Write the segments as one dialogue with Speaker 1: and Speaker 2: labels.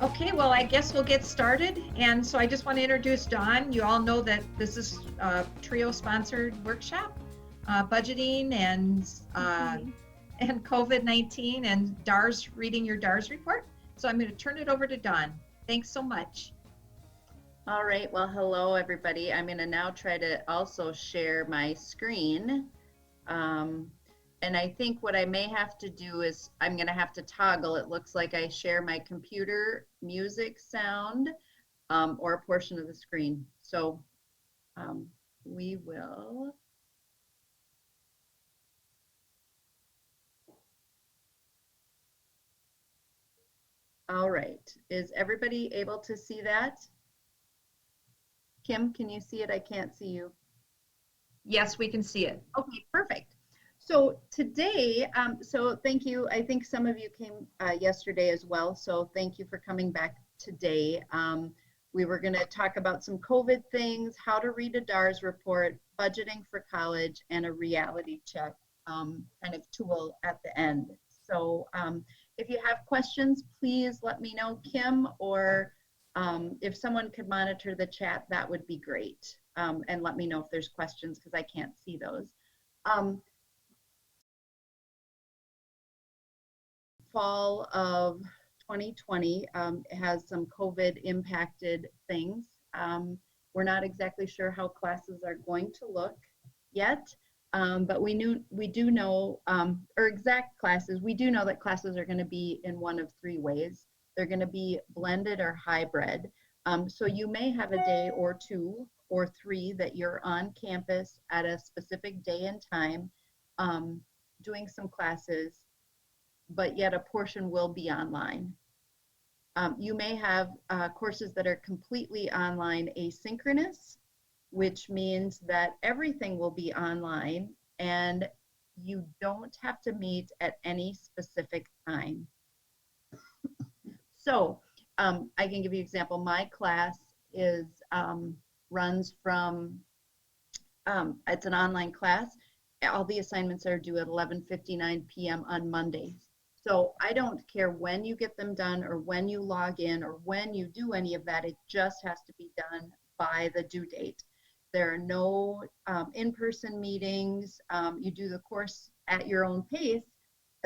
Speaker 1: Okay, well, I guess we'll get started. And so I just want to introduce Dawn. You all know that this is a TRIO-sponsored workshop, budgeting and COVID-19 and DARS, reading your DARS report. So I'm going to turn it over to Dawn. Thanks so much.
Speaker 2: All right, well, hello, everybody. I'm going to now try to also share my screen. And I think what I may have to do is I'm going to have to toggle. It looks like I share my computer, music, sound, or a portion of the screen. So we will. All right, is everybody able to see that? Kim, can you see it? I can't see you.
Speaker 1: Yes, we can see it.
Speaker 2: Okay, perfect. So today, so thank you. I think some of you came yesterday as well. So thank you for coming back today. We were going to talk about some COVID things, how to read a DARS report, budgeting for college, and a reality check kind of tool at the end. So if you have questions, please let me know, Kim, or if someone could monitor the chat, that would be great. And let me know if there's questions because I can't see those. Fall of 2020 has some COVID impacted things. We're not exactly sure how classes are going to look yet, but we do know, or exact classes, we do know that classes are going to be in one of three ways. They're going to be blended or hybrid. So you may have a day or two or three that you're on campus at a specific day and time doing some classes, but yet a portion will be online. You may have courses that are completely online asynchronous, which means that everything will be online and you don't have to meet at any specific time. So I can give you an example. My class is runs from, it's an online class. All the assignments are due at 11:59 p.m. on Mondays. So I don't care when you get them done or when you log in or when you do any of that. It just has to be done by the due date. There are no in-person meetings. You do the course at your own pace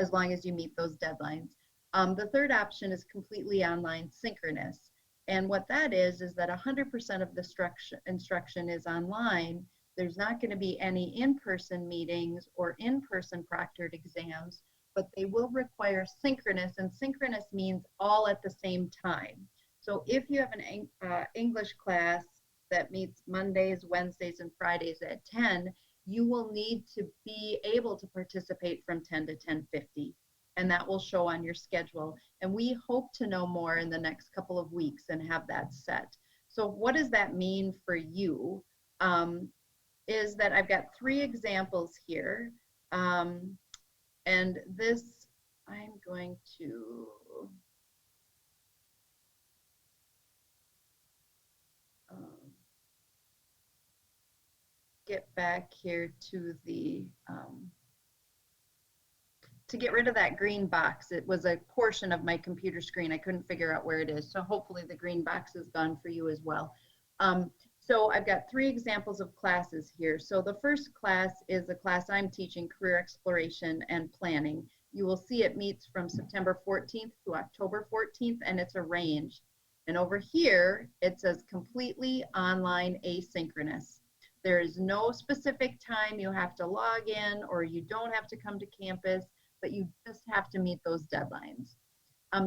Speaker 2: as long as you meet those deadlines. The third option is completely online synchronous. And what that is that 100% of the instruction is online. There's not going to be any in-person meetings or in-person proctored exams, but they will require synchronous, and synchronous means all at the same time. So if you have an English class that meets Mondays, Wednesdays, and Fridays at 10, you will need to be able to participate from 10 to 10:50, and that will show on your schedule. And we hope to know more in the next couple of weeks and have that set. So what does that mean for you? Is that I've got three examples here. And this, I'm going to get back here to the, to get rid of that green box. It was a portion of my computer screen. I couldn't figure out where it is. So hopefully the green box is gone for you as well. So I've got three examples of classes here. So the first class is the class I'm teaching, Career Exploration and Planning. You will see it meets from September 14th to October 14th, and it's arranged. And over here, it says completely online asynchronous. There is no specific time you have to log in, or you don't have to come to campus, but you just have to meet those deadlines.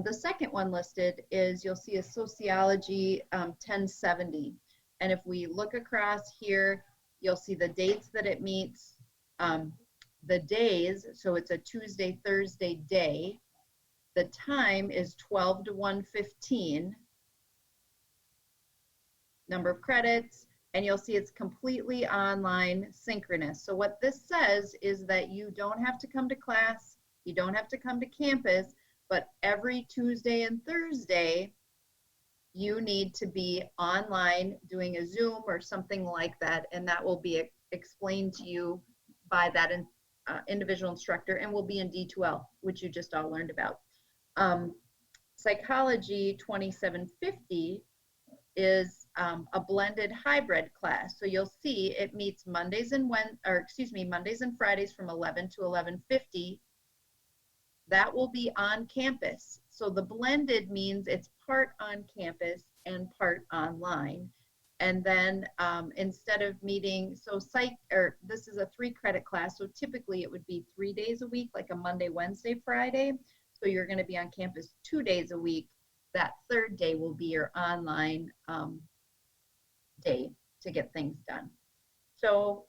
Speaker 2: The second one listed is, you'll see a Sociology 1070. And if we look across here, you'll see the dates that it meets, the days, so it's a Tuesday, Thursday day. The time is 12 to 1:15. Number of credits, and you'll see it's completely online synchronous. So what this says is that you don't have to come to class, you don't have to come to campus, but every Tuesday and Thursday, you need to be online doing a Zoom or something like that, and that will be explained to you by that individual instructor, and will be in D2L, which you just all learned about. Psychology 2750 is a blended hybrid class. So you'll see it meets Mondays and Mondays and Fridays from 11 to 11:50. That will be on campus. So the blended means it's part on campus and part online. And then instead of meeting, so this is a 3-credit class, so typically it would be 3 days a week, like a Monday, Wednesday, Friday. So you're going to be on campus 2 days a week. That third day will be your online day to get things done. So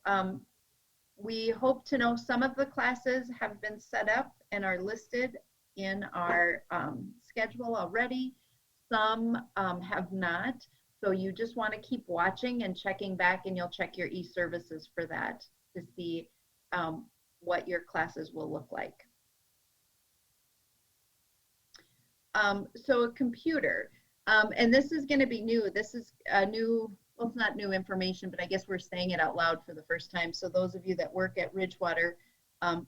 Speaker 2: we hope to know some of the classes have been set up and are listed in our schedule already. Some have not. So you just want to keep watching and checking back, and you'll check your e-services for that to see what your classes will look like. So a computer, and this is going to be new. This is a new, well, it's not new information, but I guess we're saying it out loud for the first time. So those of you that work at Ridgewater,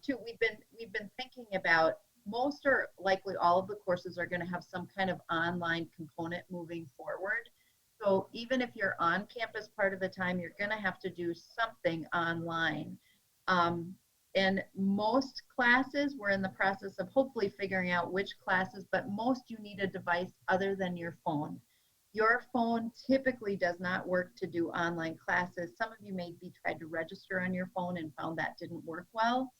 Speaker 2: too, we've been thinking about most or likely all of the courses are going to have some kind of online component moving forward. So even if you're on campus part of the time, you're going to have to do something online. And most classes, we're in the process of hopefully figuring out which classes, but most you need a device other than your phone. Your phone typically does not work to do online classes. Some of you maybe tried to register on your phone and found that didn't work well.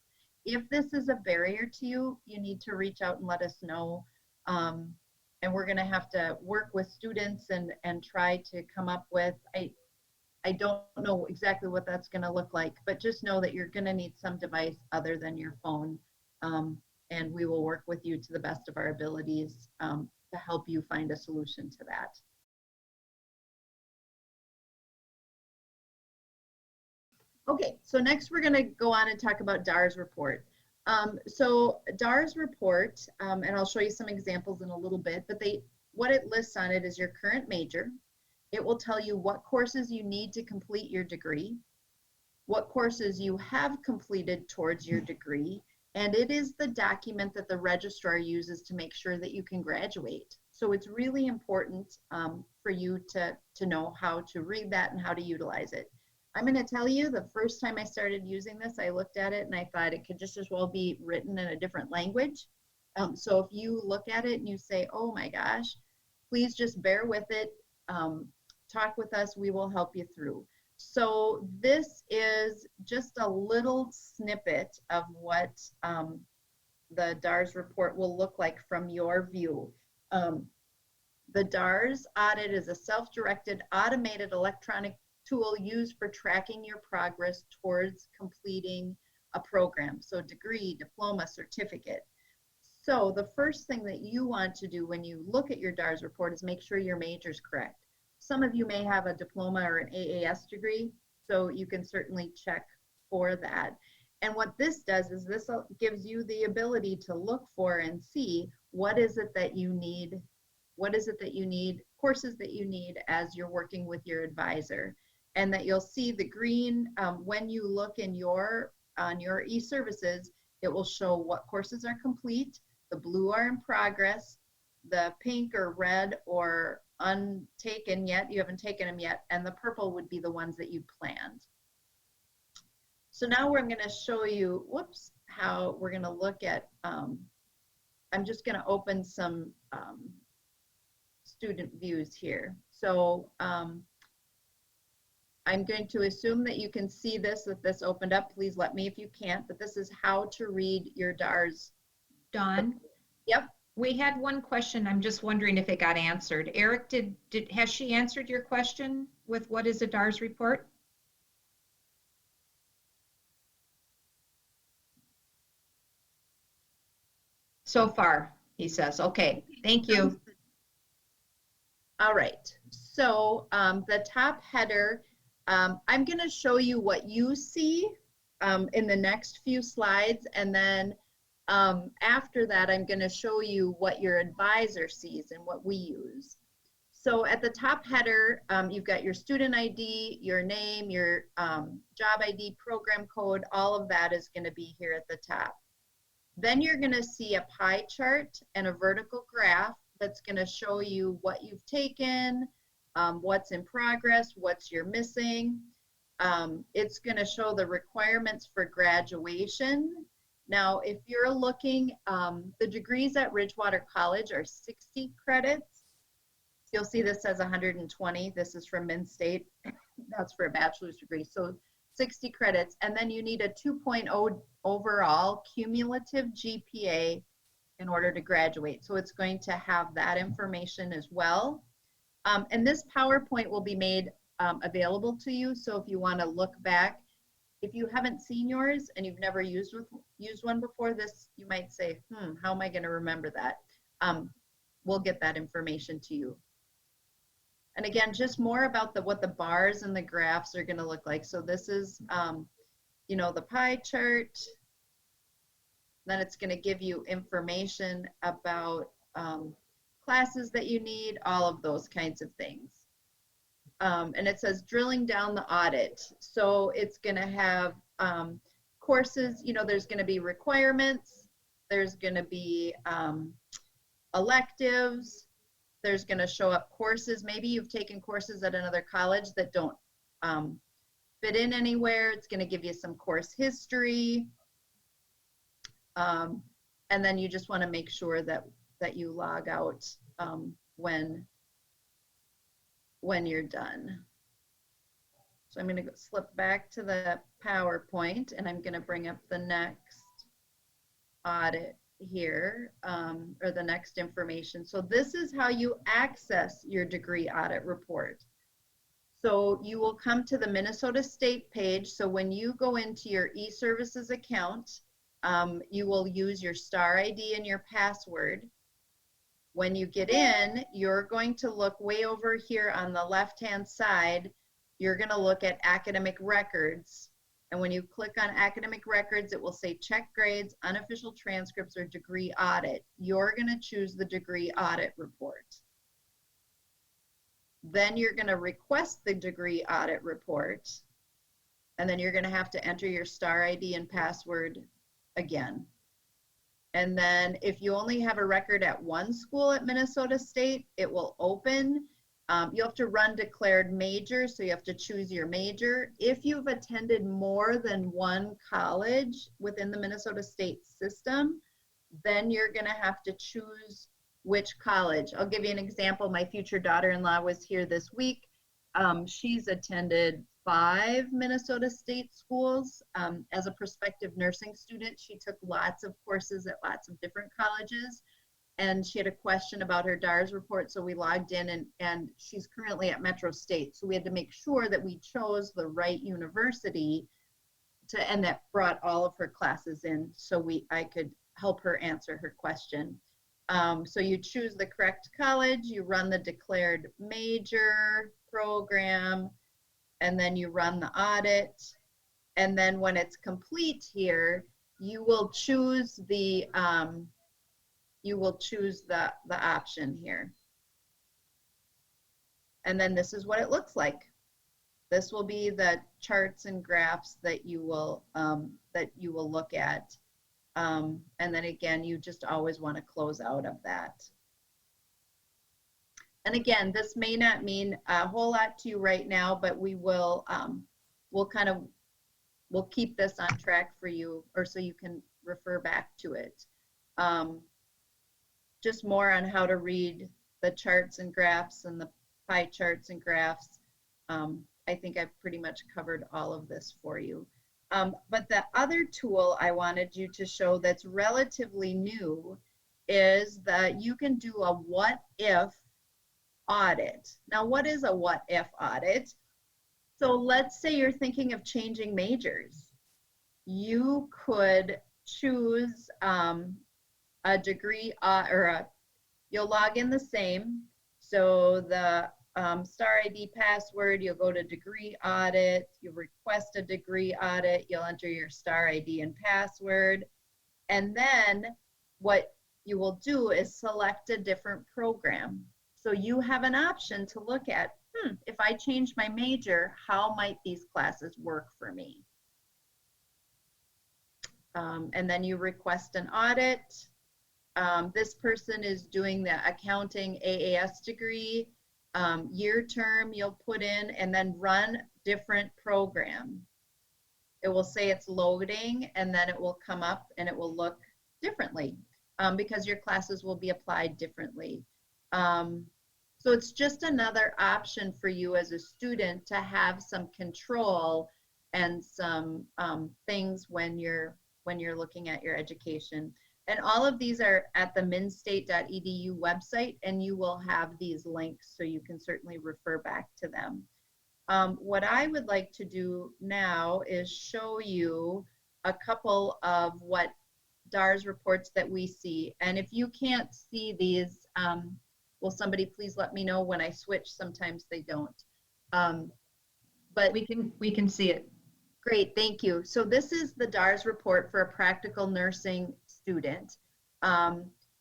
Speaker 2: If this is a barrier to you, you need to reach out and let us know. And we're going to have to work with students and try to come up with, I don't know exactly what that's going to look like, but just know that you're going to need some device other than your phone. And we will work with you to the best of our abilities to help you find a solution to that. Okay, so next we're going to go on and talk about DARS report. So DARS report, and I'll show you some examples in a little bit, but what it lists on it is your current major. It will tell you what courses you need to complete your degree, what courses you have completed towards your degree, and it is the document that the registrar uses to make sure that you can graduate. So it's really important for you to know how to read that and how to utilize it. I'm going to tell you, the first time I started using this, I looked at it and I thought it could just as well be written in a different language. So if you look at it and you say, oh my gosh, please just bear with it. Talk with us, we will help you through. So this is just a little snippet of what the DARS report will look like from your view. The DARS audit is a self-directed automated electronic tool used for tracking your progress towards completing a program. So degree, diploma, certificate. So the first thing that you want to do when you look at your DARS report is make sure your major is correct. Some of you may have a diploma or an AAS degree, so you can certainly check for that. And what this does is this gives you the ability to look for and see what is it that you need, courses that you need as you're working with your advisor. And that you'll see the green, when you look in on your e-services, it will show what courses are complete, the blue are in progress, the pink or red or untaken yet, you haven't taken them yet, and the purple would be the ones that you planned. So now I'm going to show you, how we're going to look at, I'm just going to open some student views here. So I'm going to assume that you can see this, that this opened up. Please let me if you can't, but this is how to read your DARS.
Speaker 1: Dawn?
Speaker 2: Yep.
Speaker 1: We had one question. I'm just wondering if it got answered. Eric, has she answered your question with what is a DARS report? So far, he says. Okay, thank you.
Speaker 2: All right. So the top header, I'm going to show you what you see in the next few slides, and then after that, I'm going to show you what your advisor sees and what we use. So at the top header, you've got your student ID, your name, your job ID, program code, all of that is going to be here at the top. Then you're going to see a pie chart and a vertical graph that's going to show you what you've taken, what's in progress, what's you're missing. It's going to show the requirements for graduation. Now, if you're looking, the degrees at Ridgewater College are 60 credits. You'll see this says 120. This is from Min-State. That's for a bachelor's degree. So 60 credits. And then you need a 2.0 overall cumulative GPA in order to graduate. So it's going to have that information as well. And this PowerPoint will be made available to you. So if you want to look back, if you haven't seen yours and you've never used one before, this, you might say, how am I going to remember that? We'll get that information to you. And again, just more about what the bars and the graphs are going to look like. So this is, you know, the pie chart. Then it's going to give you information about classes that you need, all of those kinds of things. And it says drilling down the audit. So it's going to have courses, you know, there's going to be requirements, there's going to be electives, there's going to show up courses. Maybe you've taken courses at another college that don't fit in anywhere. It's going to give you some course history. And then you just want to make sure that you log out when you're done. So I'm going to slip back to the PowerPoint, and I'm going to bring up the next audit here, or the next information. So this is how you access your degree audit report. So you will come to the Minnesota State page. So when you go into your eServices account, you will use your star ID and your password. When you get in, you're going to look way over here on the left-hand side. You're going to look at academic records. And when you click on academic records, it will say check grades, unofficial transcripts, or degree audit. You're going to choose the degree audit report. Then you're going to request the degree audit report. And then you're going to have to enter your star ID and password again. And then if you only have a record at one school at Minnesota State, it will open. You have to run declared major, so you have to choose your major. If you've attended more than one college within the Minnesota State system, then you're going to have to choose which college. I'll give you an example. My future daughter-in-law was here this week. She's attended 5 Minnesota State schools. As a prospective nursing student, she took lots of courses at lots of different colleges, and she had a question about her DARS report, so we logged in, and she's currently at Metro State. So we had to make sure that we chose the right university and that brought all of her classes in, so I could help her answer her question. So you choose the correct college, you run the declared major program, and then you run the audit. And then when it's complete here, you will choose the option here. And then this is what it looks like. This will be the charts and graphs that you will look at. And then again, you just always want to close out of that. And again, this may not mean a whole lot to you right now, but we will, we'll keep this on track for you, or so you can refer back to it. Just more on how to read the charts and graphs and the pie charts and graphs. I think I've pretty much covered all of this for you. But the other tool I wanted you to show that's relatively new is that you can do a what if audit. Now, what is a what if audit? So let's say you're thinking of changing majors. You could choose a degree you'll log in the same. So the star ID password, you'll go to degree audit, you'll request a degree audit, you'll enter your star ID and password, and then what you will do is select a different program. So you have an option to look at, if I change my major, how might these classes work for me? And then you request an audit, This person is doing the accounting AAS degree. Year term you'll put in and then run different program. It will say it's loading and then it will come up and it will look differently because your classes will be applied differently. So it's just another option for you as a student to have some control and some things when you're looking at your education. And all of these are at the minstate.edu website, and you will have these links so you can certainly refer back to them. What I would like to do now is show you a couple of what DARS reports that we see. And if you can't see these, will somebody please let me know when I switch? Sometimes they don't. But
Speaker 1: we can see it.
Speaker 2: Great, thank you. So this is the DARS report for a practical nursing student.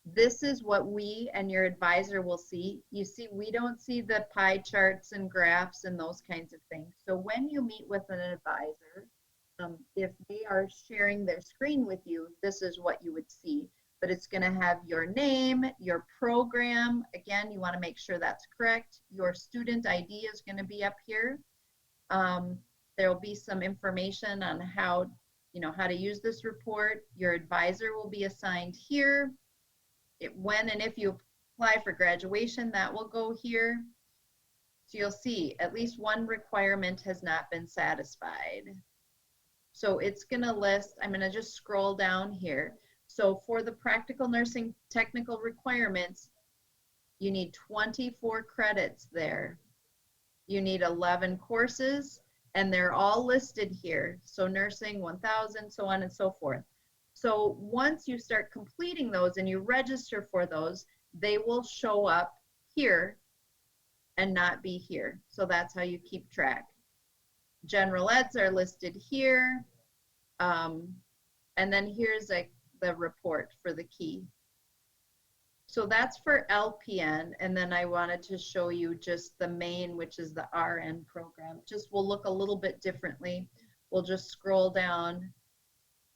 Speaker 2: This is what we and your advisor will see. You see, we don't see the pie charts and graphs and those kinds of things. So when you meet with an advisor, if they are sharing their screen with you, this is what you would see. But it's going to have your name, your program. Again, you want to make sure that's correct. Your student ID is going to be up here. There will be some information on how to use this report. Your advisor will be assigned here. When and if you apply for graduation, that will go here. So you'll see at least one requirement has not been satisfied. So it's going to list, I'm going to just scroll down here. So for the practical nursing technical requirements, you need 24 credits there. You need 11 courses, and they're all listed here. So nursing 1,000, so on and so forth. So once you start completing those and you register for those, they will show up here and not be here. So that's how you keep track. General eds are listed here. And then here's the report for the key. So that's for LPN, and then I wanted to show you just the main, which is the RN program. Just will look a little bit differently. We'll just scroll down,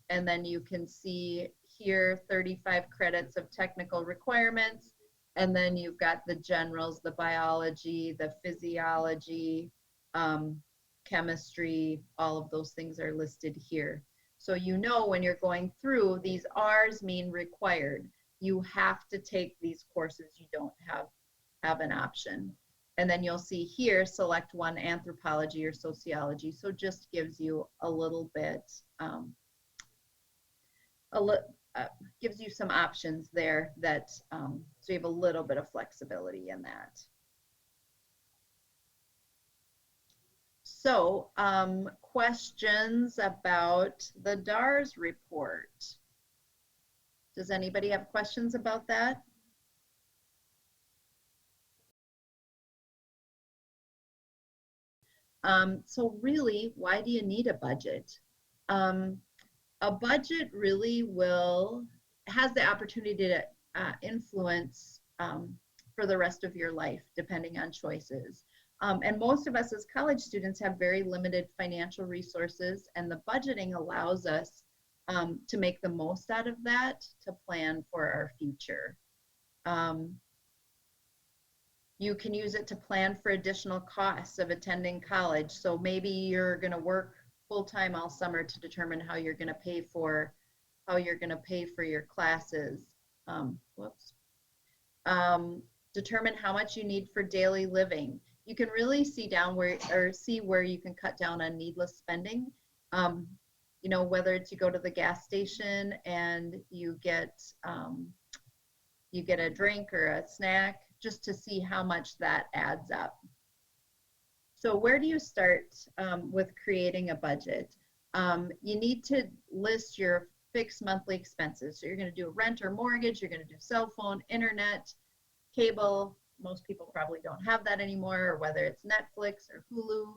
Speaker 2: and then you can see here 35 credits of technical requirements, and then you've got the generals, the biology, the physiology, chemistry, all of those things are listed here. So you know when you're going through, these R's mean required. You have to take these courses. You don't have an option. And then you'll see here, select one, anthropology or sociology. So just gives you a little bit, gives you some options there that, so you have a little bit of flexibility in that. So questions about the DARS report? Does anybody have questions about that? So really, why do you need a budget? A budget really has the opportunity to influence for the rest of your life, depending on choices. And most of us as college students have very limited financial resources, and the budgeting allows us to make the most out of that, to plan for our future. You can use it to plan for additional costs of attending college. So maybe you're going to work full-time all summer to determine how you're going to pay for your classes. Determine how much you need for daily living. You can really see where you can cut down on needless spending. You know, whether it's you go to the gas station and you get a drink or a snack, just to see how much that adds up. So where do you start with creating a budget? You need to list your fixed monthly expenses. So you're going to do a rent or mortgage, you're going to do cell phone, internet, cable. Most people probably don't have that anymore, or whether it's Netflix or Hulu,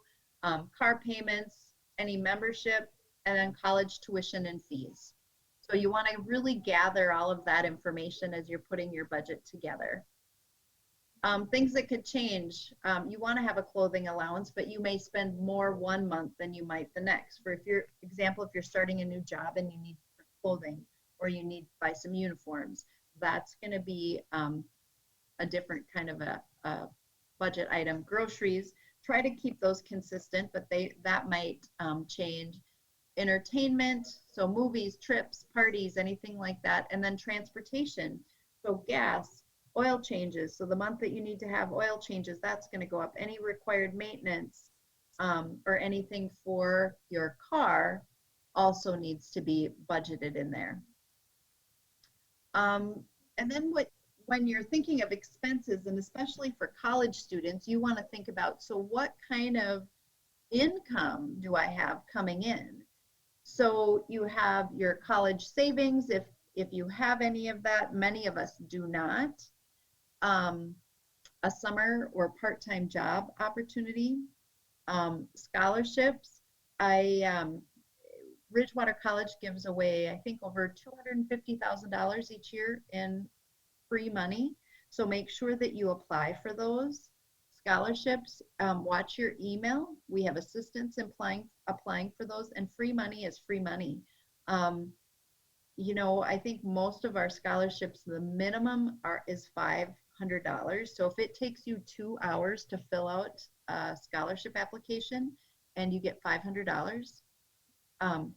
Speaker 2: car payments, any membership, and then college tuition and fees. So you want to really gather all of that information as you're putting your budget together. Things that could change. You want to have a clothing allowance, but you may spend more one month than you might the next. For example, if you're starting a new job and you need clothing, or you need to buy some uniforms, that's going to be a different kind of a budget item. Groceries, try to keep those consistent, but that might change. Entertainment, so movies, trips, parties, anything like that. And then transportation, so gas, oil changes. So the month that you need to have oil changes, that's going to go up. Any required maintenance or anything for your car also needs to be budgeted in there. And then when you're thinking of expenses, and especially for college students, you want to think about, so what kind of income do I have coming in? So you have your college savings, if you have any of that. Many of us do not. A summer or part-time job opportunity, scholarships. Ridgewater College gives away, I think, over $250,000 each year in free money. So make sure that you apply for those scholarships. Watch your email. We have assistants applying for those, and free money is free money. You know, I think most of our scholarships, the minimum is $500. So if it takes you 2 hours to fill out a scholarship application and you get $500,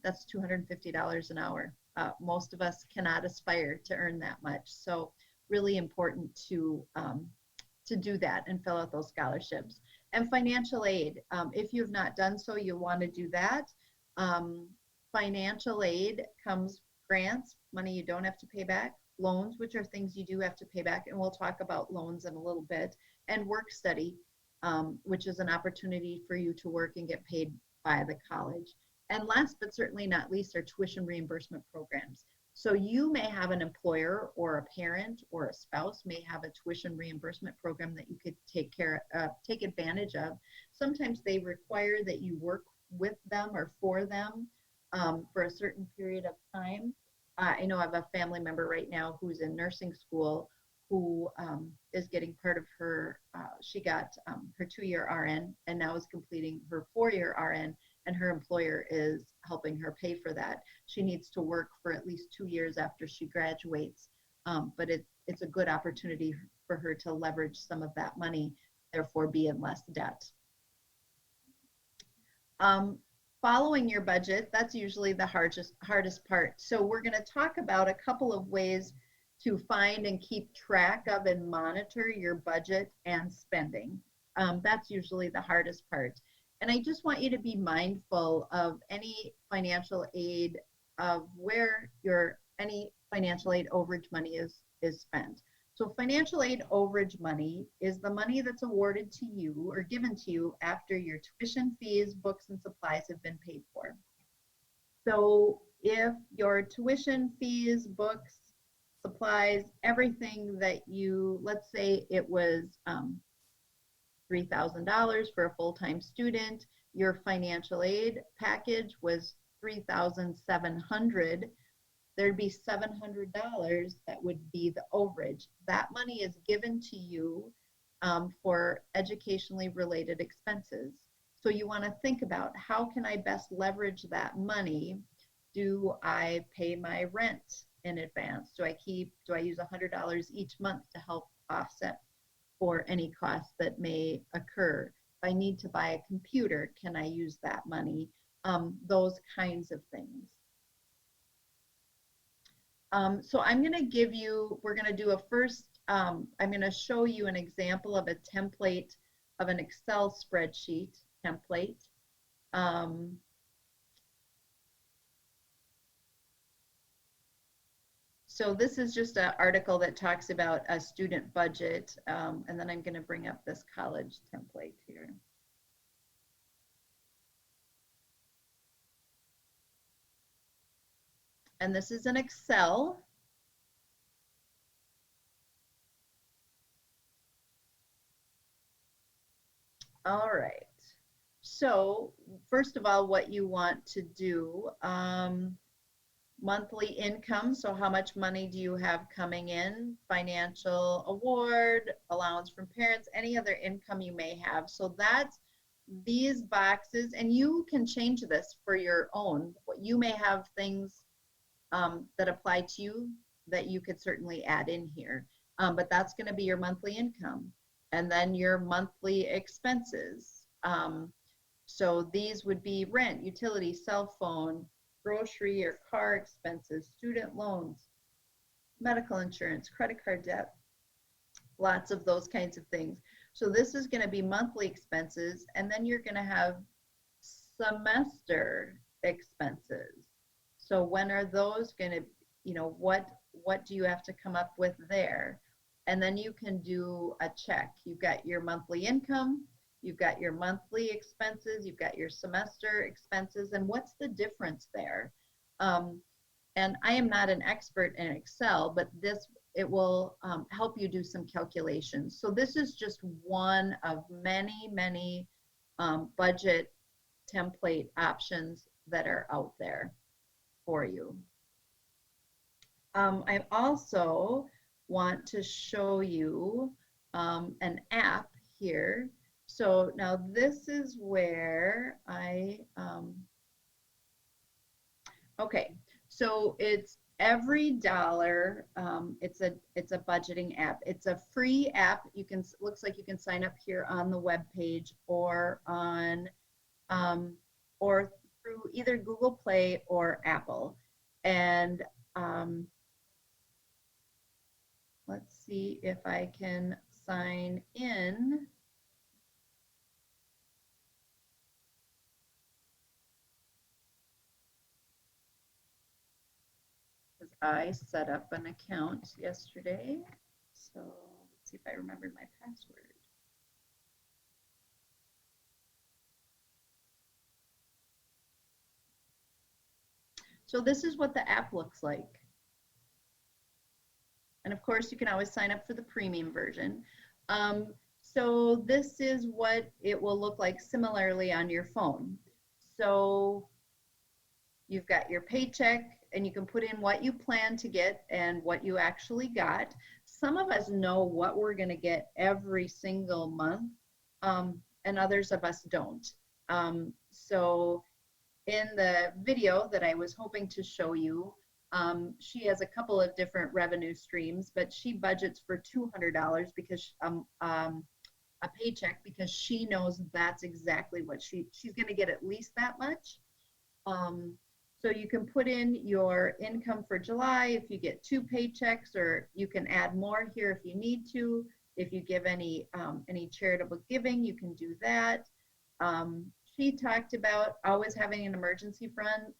Speaker 2: that's $250 an hour. Most of us cannot aspire to earn that much. So really important to do that and fill out those scholarships. And financial aid, if you've not done so, you want to do that. Financial aid comes grants, money you don't have to pay back, loans, which are things you do have to pay back, and we'll talk about loans in a little bit, and work study, which is an opportunity for you to work and get paid by the college. And last but certainly not least are tuition reimbursement programs. So you may have an employer or a parent or a spouse may have a tuition reimbursement program that you could take advantage of. Sometimes they require that you work with them or for them for a certain period of time. I know I have a family member right now who's in nursing school who is getting part of her, she got her 2-year RN and now is completing her 4-year RN, and her employer is helping her pay for that. She needs to work for at least 2 years after she graduates, but it's a good opportunity for her to leverage some of that money, therefore be in less debt. Following your budget, that's usually the hardest part. So we're going to talk about a couple of ways to find and keep track of and monitor your budget and spending. That's usually the hardest part. And I just want you to be mindful of any financial aid, of where any financial aid overage money is spent. So financial aid overage money is the money that's awarded to you or given to you after your tuition fees, books, and supplies have been paid for. So if your tuition fees, books, supplies, everything that let's say it was $3,000 for a full-time student, your financial aid package was $3,700, there'd be $700 that would be the overage. That money is given to you for educationally related expenses. So you want to think about, how can I best leverage that money? Do I pay my rent in advance? Do I use $100 each month to help offset for any costs that may occur? If I need to buy a computer, can I use that money? Those kinds of things. So I'm going to we're going to do a first, I'm going to show you an example of a template of an Excel spreadsheet template. So this is just an article that talks about a student budget, and then I'm going to bring up this college template here. And this is an Excel. All right. So first of all, what you want to do, monthly income, so how much money do you have coming in, financial award, allowance from parents, any other income you may have. So that's these boxes, and you can change this for your own. You may have things that apply to you that you could certainly add in here. But that's going to be your monthly income, and then your monthly expenses. So these would be rent, utility, cell phone, grocery or car expenses, student loans, medical insurance, credit card debt, lots of those kinds of things. So this is going to be monthly expenses, and then you're going to have semester expenses. So when are those going to, what do you have to come up with there? And then you can do a check. You've got your monthly income, you've got your monthly expenses, you've got your semester expenses, and what's the difference there? And I am not an expert in Excel, but it will help you do some calculations. So this is just one of many, many budget template options that are out there for you. I also want to show you an app here. So now this is where okay, so it's every dollar. It's a budgeting app. It's a free app. Looks like you can sign up here on the web page or on or through either Google Play or Apple. And let's see if I can sign in. Because I set up an account yesterday. So let's see if I remembered my password. So this is what the app looks like. And of course, you can always sign up for the premium version. So this is what it will look like similarly on your phone. So you've got your paycheck, and you can put in what you plan to get and what you actually got. Some of us know what we're going to get every single month, and others of us don't. So in the video that I was hoping to show you, she has a couple of different revenue streams, but she budgets for $200 because a paycheck, because she knows that's exactly what she's going to get, at least that much. So you can put in your income for July if you get 2 paychecks, or you can add more here if you need to. If you give any charitable giving, you can do that. She talked about always having an emergency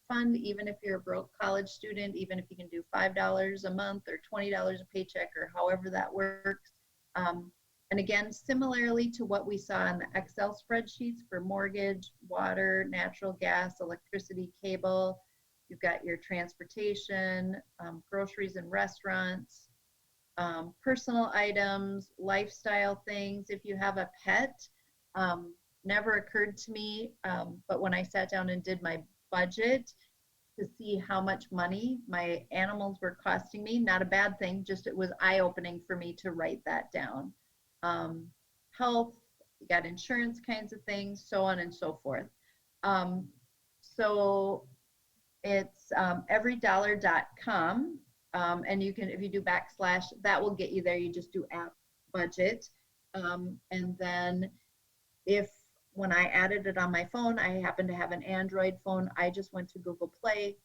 Speaker 2: fund, even if you're a broke college student, even if you can do $5 a month or $20 a paycheck, or however that works. And again, similarly to what we saw in the Excel spreadsheets for mortgage, water, natural gas, electricity, cable, you've got your transportation, groceries and restaurants, personal items, lifestyle things. If you have a pet, never occurred to me, but when I sat down and did my budget to see how much money my animals were costing me, not a bad thing, just it was eye-opening for me to write that down. Health, you got insurance kinds of things, so on and so forth. So it's everydollar.com, and you can, if you do / that will get you there. You just do app budget, and then when I added it on my phone, I happen to have an Android phone, I just went to Google Play.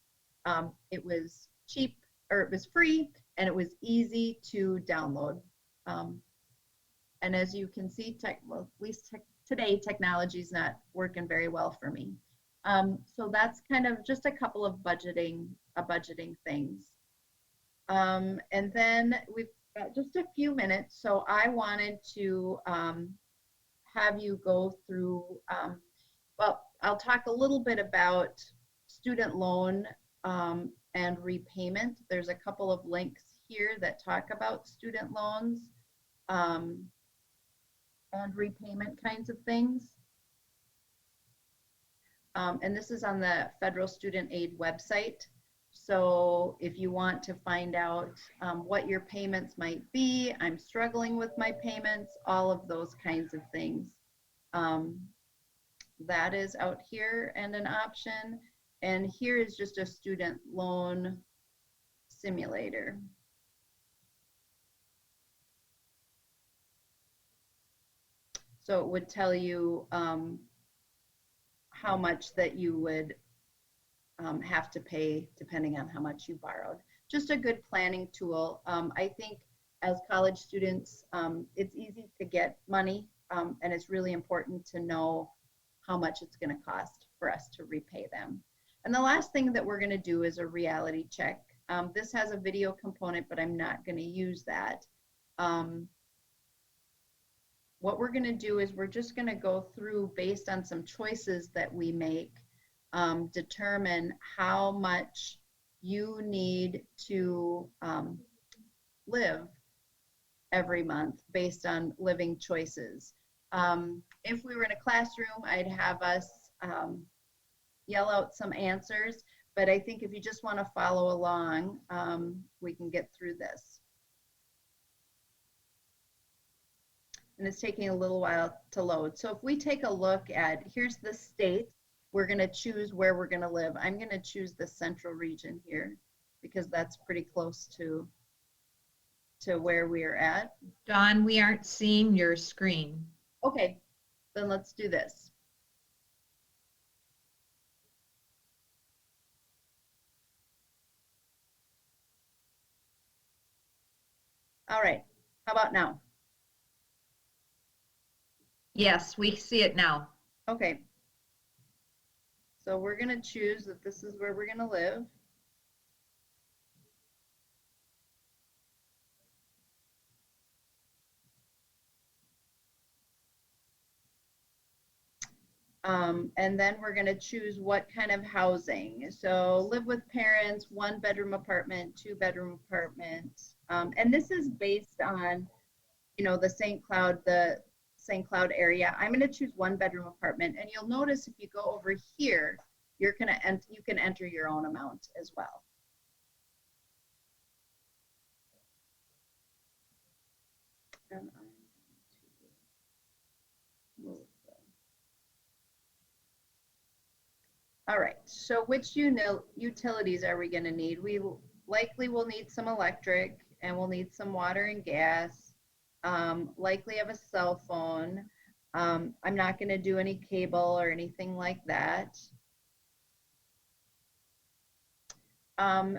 Speaker 2: It was cheap, or it was free, and it was easy to download. And as you can see, at least today, technology is not working very well for me. So that's kind of just a couple of budgeting things. And then we've got just a few minutes, so I wanted to have you go through, well, I'll talk a little bit about student loan and repayment. There's a couple of links here that talk about student loans and repayment kinds of things. And this is on the Federal Student Aid website. So if you want to find out what your payments might be, I'm struggling with my payments, all of those kinds of things. That is out here and an option. And here is just a student loan simulator. So it would tell you how much that you would have to pay depending on how much you borrowed. Just a good planning tool. I think as college students, it's easy to get money, and it's really important to know how much it's going to cost for us to repay them. And the last thing that we're going to do is a reality check. This has a video component, but I'm not going to use that. What we're going to do is we're just going to go through, based on some choices that we make, determine how much you need to live every month based on living choices. If we were in a classroom, I'd have us yell out some answers, but I think if you just want to follow along, we can get through this. And it's taking a little while to load. So if we take a look at, here's the state, we're going to choose where we're going to live. I'm going to choose the central region here because that's pretty close to where we're at.
Speaker 1: Dawn, we aren't seeing your screen.
Speaker 2: Okay, then let's do this. All right, how about now?
Speaker 1: Yes, we see it now.
Speaker 2: Okay. So we're going to choose that this is where we're going to live. And then we're going to choose what kind of housing. So live with parents, 1-bedroom apartment, 2-bedroom apartment. And this is based on, you know, the St. Cloud area. I'm going to choose 1-bedroom apartment, and you'll notice if you go over here, you can enter your own amount as well. And I'm going to move them. All right, so which utilities are we going to need? We likely will need some electric, and we'll need some water and gas. Likely have a cell phone. I'm not going to do any cable or anything like that.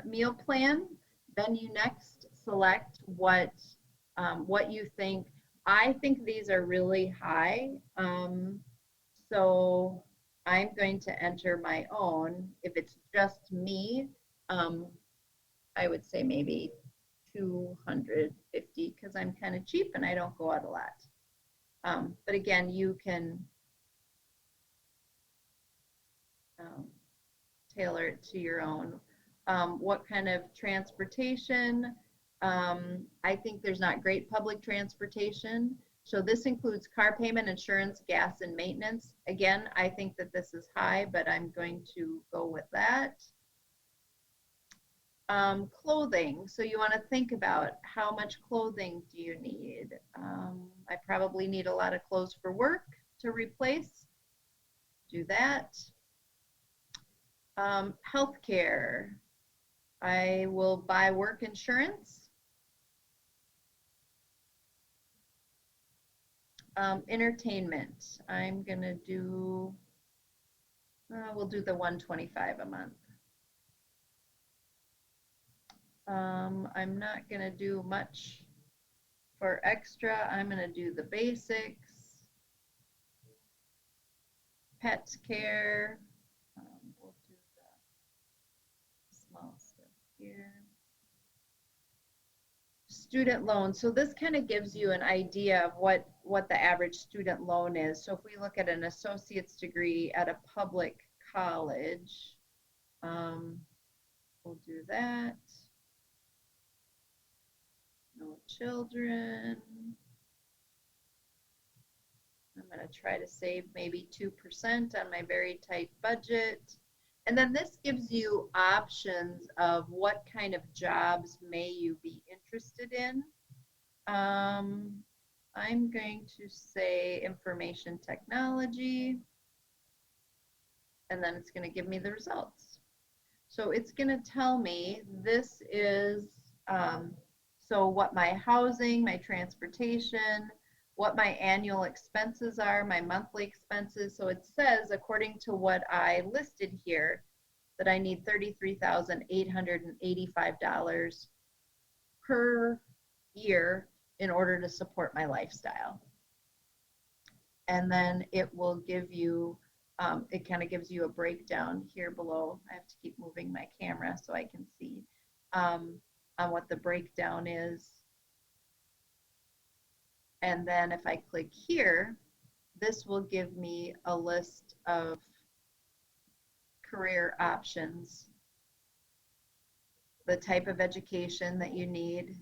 Speaker 2: Meal plan, then you next select what you think. I think these are really high, so I'm going to enter my own. If it's just me, I would say maybe 250 because I'm kind of cheap and I don't go out a lot. But again, you can tailor it to your own. What kind of transportation? I think there's not great public transportation. So this includes car payment, insurance, gas, and maintenance. Again, I think that this is high, but I'm going to go with that. Clothing. So you want to think about how much clothing do you need? I probably need a lot of clothes for work to replace. Do that. Healthcare. I will buy work insurance. Entertainment. I'm gonna do, we'll do the 125 a month. I'm not gonna do much for extra. I'm gonna do the basics. Pet care. We'll do the small stuff here. Student loan. So this kind of gives you an idea of what the average student loan is. So if we look at an associate's degree at a public college, we'll do that. No children. I'm going to try to save maybe 2% on my very tight budget. And then this gives you options of what kind of jobs may you be interested in. I'm going to say information technology, and then it's going to give me the results. So it's going to tell me this is, so what my housing, my transportation, what my annual expenses are, my monthly expenses. So it says, according to what I listed here, that I need $33,885 per year in order to support my lifestyle. And then it will give you, it kind of gives you a breakdown here below. I have to keep moving my camera so I can see on what the breakdown is. And then if I click here, this will give me a list of career options, the type of education that you need,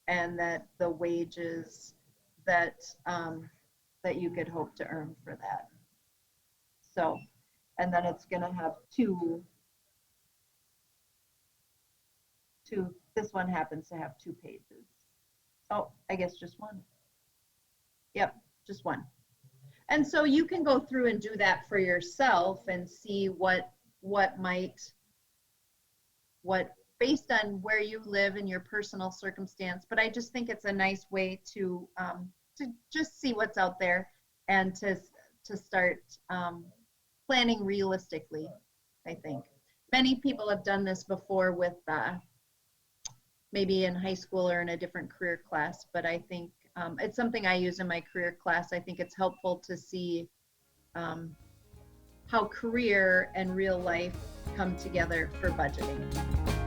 Speaker 2: and that the wages that that you could hope to earn for that. So, and then it's going to have two, this one happens to have 2 pages. Oh, I guess just one. Yep, just one. And so you can go through and do that for yourself and see what based on where you live and your personal circumstance. But I just think it's a nice way to just see what's out there and to start planning realistically, I think. Many people have done this before with maybe in high school or in a different career class, but I think it's something I use in my career class. I think it's helpful to see how career and real life come together for budgeting.